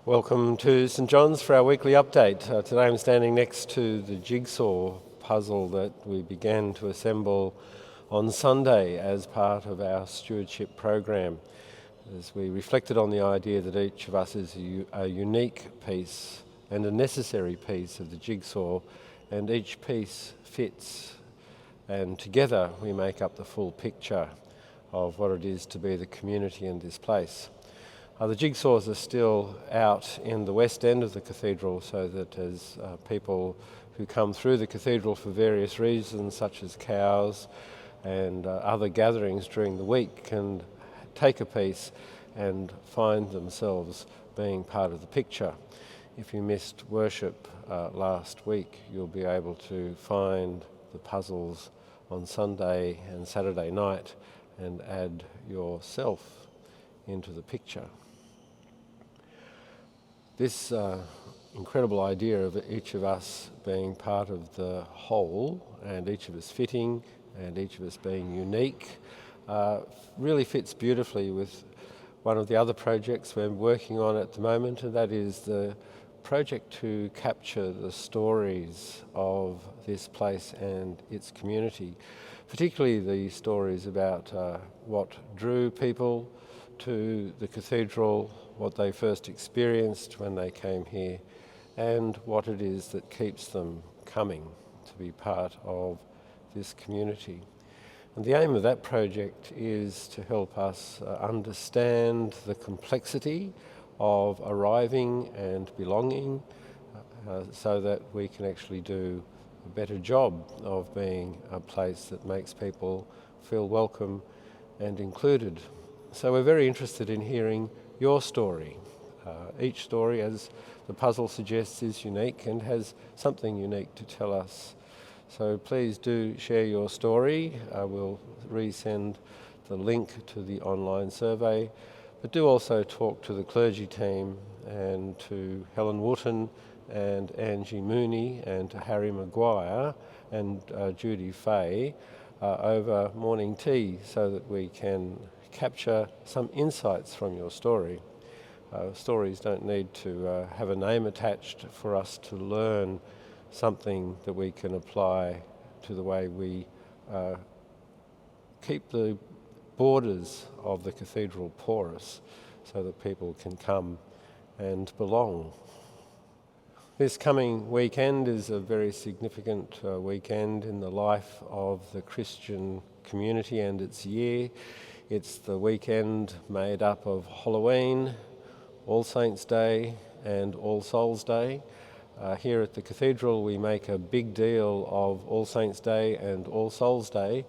Welcome to St John's for our weekly update. Today I'm standing next to the jigsaw puzzle that we began to assemble on Sunday as part of our stewardship program, as we reflected on the idea that each of us is a unique piece and a necessary piece of the jigsaw, and each piece fits, and together we make up the full picture of what it is to be the community in this place. The jigsaws are still out in the west end of the cathedral, so that as people who come through the cathedral for various reasons, such as cows and other gatherings during the week, can take a piece and find themselves being part of the picture. If you missed worship last week, you'll be able to find the puzzles on Sunday and Saturday night and add yourself into the picture. This incredible idea of each of us being part of the whole, and each of us fitting, and each of us being unique, really fits beautifully with one of the other projects we're working on at the moment, and that is the project to capture the stories of this place and its community, particularly the stories about what drew people to the cathedral, what they first experienced when they came here, and what it is that keeps them coming to be part of this community. And the aim of that project is to help us understand the complexity of arriving and belonging, so that we can actually do a better job of being a place that makes people feel welcome and included. So we're very interested in hearing your story. Each story, as the puzzle suggests, is unique and has something unique to tell us. So please do share your story. We'll resend the link to the online survey, but do also talk to the clergy team and to Helen Wooten and Angie Mooney and to Harry Maguire and Judy Fay over morning tea, so that we can capture some insights from your story. Stories don't need to have a name attached for us to learn something that we can apply to the way we keep the borders of the cathedral porous, so that people can come and belong. This coming weekend is a very significant weekend in the life of the Christian community and its year. It's the weekend made up of Halloween, All Saints' Day and All Souls' Day. Here at the cathedral we make a big deal of All Saints' Day and All Souls' Day.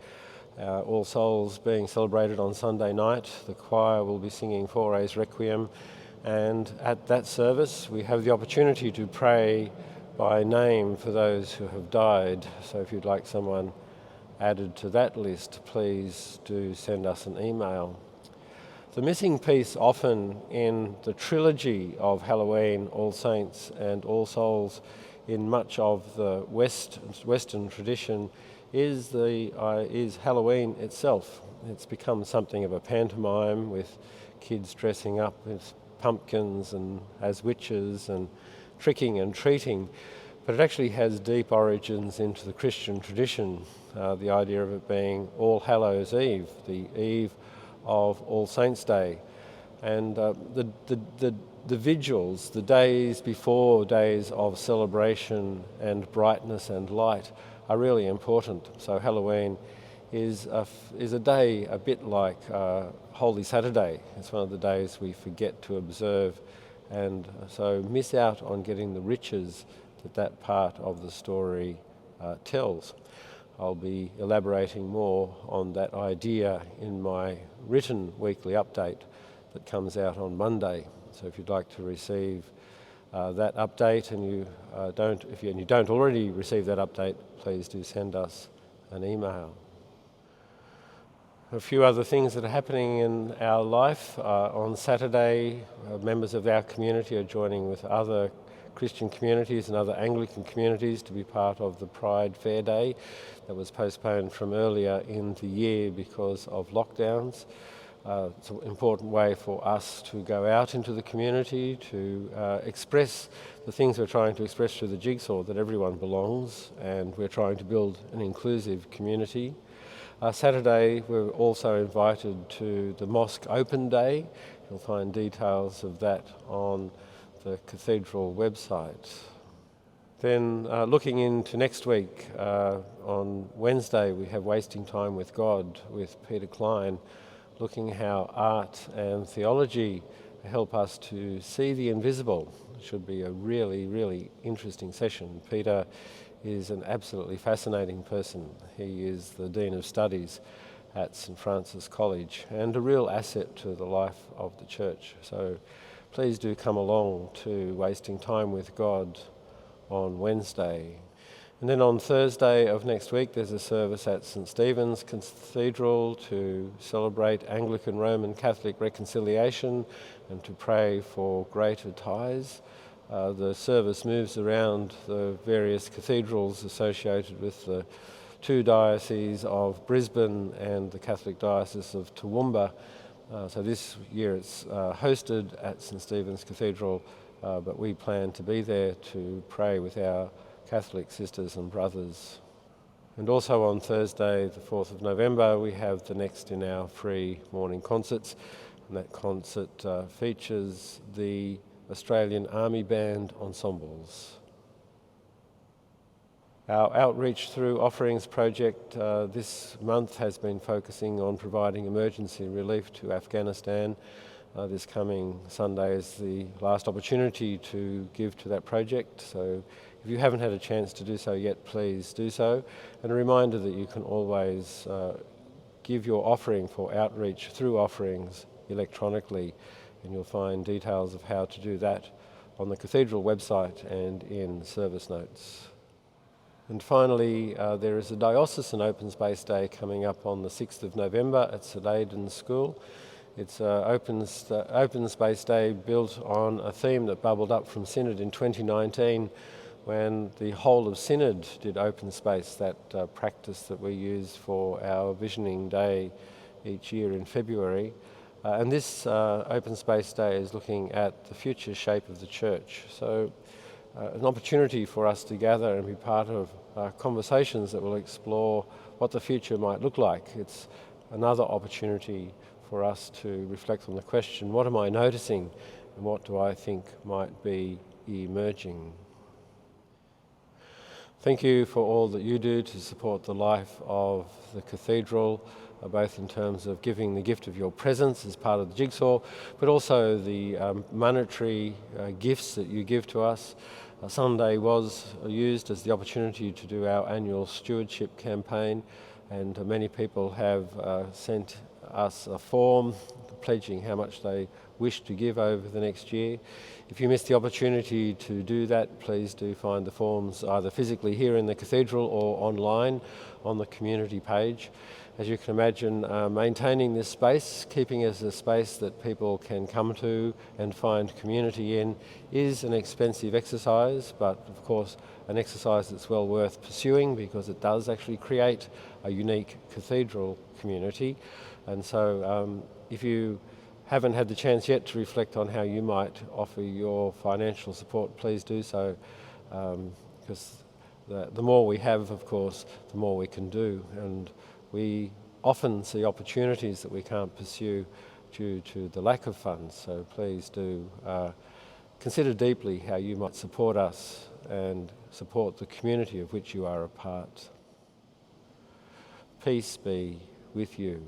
All Souls being celebrated on Sunday night. The choir will be singing Fauré's Requiem, and at that service we have the opportunity to pray by name for those who have died. So if you'd like someone added to that list, please do send us an email. The missing piece often in the trilogy of Halloween, All Saints and All Souls in much of the Western tradition is Halloween itself. It's become something of a pantomime, with kids dressing up as pumpkins and as witches and tricking and treating. But it actually has deep origins into the Christian tradition, the idea of it being All Hallows' Eve, the eve of All Saints' Day. And the vigils, the days before days of celebration and brightness and light, are really important. So Halloween is a day a bit like Holy Saturday. It's one of the days we forget to observe, and so miss out on getting the riches that part of the story tells. I'll be elaborating more on that idea in my written weekly update that comes out on Monday. So if you'd like to receive that update, and you don't already receive that update, please do send us an email. A few other things that are happening in our life. On Saturday, members of our community are joining with other Christian communities and other Anglican communities to be part of the Pride Fair Day that was postponed from earlier in the year because of lockdowns. It's an important way for us to go out into the community, to express the things we're trying to express through the jigsaw, that everyone belongs, and we're trying to build an inclusive community. Saturday, we're also invited to the Mosque Open Day. You'll find details of that on the Cathedral website. Then looking into next week, on Wednesday we have Wasting Time with God with Peter Klein, looking how art and theology help us to see the invisible. It should be a really, really interesting session. Peter is an absolutely fascinating person. He is the Dean of Studies at St Francis College and a real asset to the life of the church. So please do come along to Wasting Time with God on Wednesday. And then on Thursday of next week there's a service at St Stephen's Cathedral to celebrate Anglican Roman Catholic reconciliation and to pray for greater ties. The service moves around the various cathedrals associated with the two dioceses of Brisbane and the Catholic Diocese of Toowoomba. So this year it's hosted at St Stephen's Cathedral, but we plan to be there to pray with our Catholic sisters and brothers. And also on Thursday, the 4th of November, we have the next in our free morning concerts. And that concert features the Australian Army Band ensembles. Our Outreach Through Offerings project this month has been focusing on providing emergency relief to Afghanistan. This coming Sunday is the last opportunity to give to that project, so if you haven't had a chance to do so yet, please do so. And a reminder that you can always give your offering for Outreach Through Offerings electronically, and you'll find details of how to do that on the Cathedral website and in service notes. And finally, there is a Diocesan Open Space Day coming up on the 6th of November at St Aidan's School. It's an open space day built on a theme that bubbled up from Synod in 2019 when the whole of Synod did open space, that practice that we use for our Visioning Day each year in February. And this Open Space Day is looking at the future shape of the church. So an opportunity for us to gather and be part of conversations that will explore what the future might look like. It's another opportunity for us to reflect on the question, what am I noticing and what do I think might be emerging? Thank you for all that you do to support the life of the Cathedral, both in terms of giving the gift of your presence as part of the jigsaw, but also the monetary gifts that you give to us. Sunday was used as the opportunity to do our annual stewardship campaign, and many people have sent us a form pledging how much they wish to give over the next year. If you missed the opportunity to do that, please do find the forms either physically here in the Cathedral or online on the community page. As you can imagine, maintaining this space, keeping it as a space that people can come to and find community in, is an expensive exercise, but of course an exercise that's well worth pursuing because it does actually create a unique cathedral community. And so if you haven't had the chance yet to reflect on how you might offer your financial support, please do so, because the more we have, of course, the more we can do. And we often see opportunities that we can't pursue due to the lack of funds. So please do consider deeply how you might support us and support the community of which you are a part. Peace be with you.